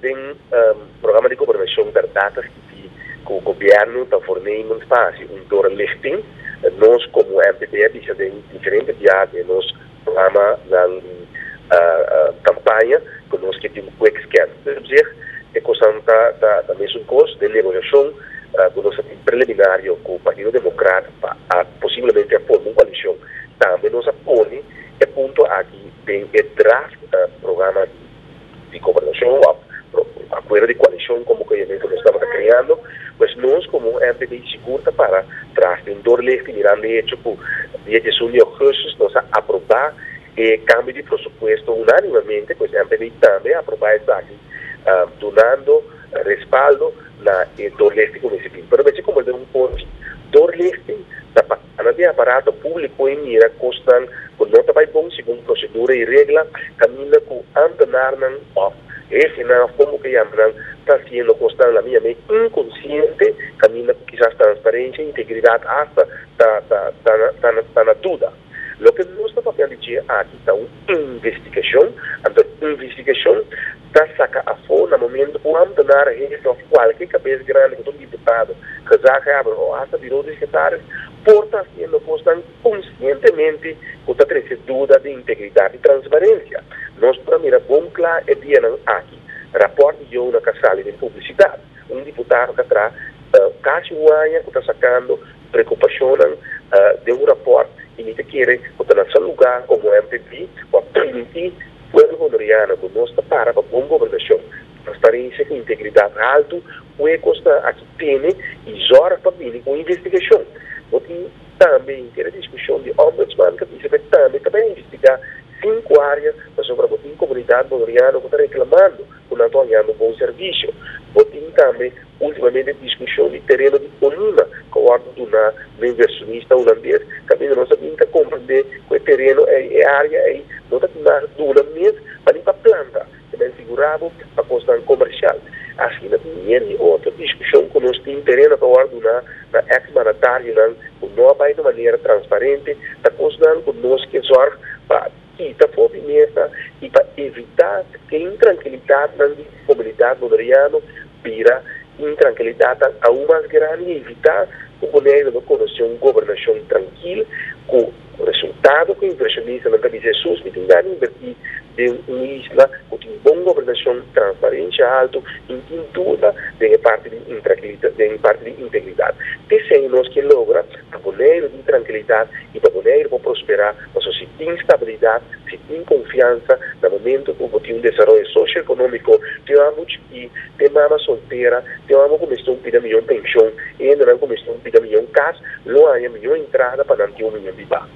tem programa de governação das datas que o governo está fornecendo um espaço, doorlichting. Nós, como MPB, tem diferentes viagens, nós programa na campanha, que nós que temos quick scan. Quer dizer, é da mesma coisa de negociação, que nós temos preliminário com o Partido Democrata, para possivelmente formar uma coalição. Também nós apoiamos, é ponto aqui, tem o draft programa de governação, acordo de coalição, como que nós estamos criando, mas nós, como MPB, segura para trás, em doorlichting, mirando hecho, dia de junho e agosto, nós aprovar cambio de presupuesto unanimamente, pois a MPB também aprovar isso aqui, donando respaldo na doorlichting municipal. Pero veja como é um ponto, doorlichting, da página de aparato público em mira, costam, quando não está bom, segundo procedura e regra, caminha com antenar final, como que está sendo constantemente inconsciente, caminha com quizás transparência, integridade, hasta está na dúvida. O que nós estamos fazendo aqui está uma investigação, a investigação está saca a fora no momento quando na região qualquer cabeça grande que um deputado que já abre ou hasta virou de secretários, por estar sendo conscientemente com a dúvida de integridade e transparência. Nós, para mim, bom claro, é dia aqui, rapporto de uma casale de publicidade. Um deputado que traz caixa que está sacando preocupação de um rapporto e me quer que está nesse lugar como MPP, para permitir o povo honoriano que nós para boa governação, transparência com integridade alto, o que está aqui tem e zora para vir com investigação. Porque também tem a discussão de ombudsman que diz que também investigar 5 áreas sobre a comunidade honoriana que está reclamando que não estão ganhando um bom serviço. Tem também, ultimamente, discussão de terreno de Colima, que o órgão do inversionista holandês, também nós sabemos que compreender que o terreno é área, não está na dura mesmo, para ir para a planta, também figurável para a construção comercial. Assim, na primeira e outra discussão que nós temos terreno que o órgão na ex-mandatário, não vai de maneira transparente, está construindo com nós que zorga para quitar a movimenta e para evitar que a intranquilidade na comunidade honoriana vira intranquilidade a mais grande e evitar o boneco de conhecer uma governação tranquila, com o resultado que o inversionista não tem Jesus, que tem que invertir de uma isla que tem boa governação, transparência alta, e tem dúvida de parte de integridade. Esse é nós que logra a boneco de tranquilidade e para boneco prosperar, mas se tem estabilidade, se tem confiança, no momento que tem um desenvolvimento socioeconômico, temos que ter mama solteira, temos que começar a pedir milhão de pensão, e ainda não começar a pedir milhão de casa, não há milhão de entrada para não ter 1 milhão de bar.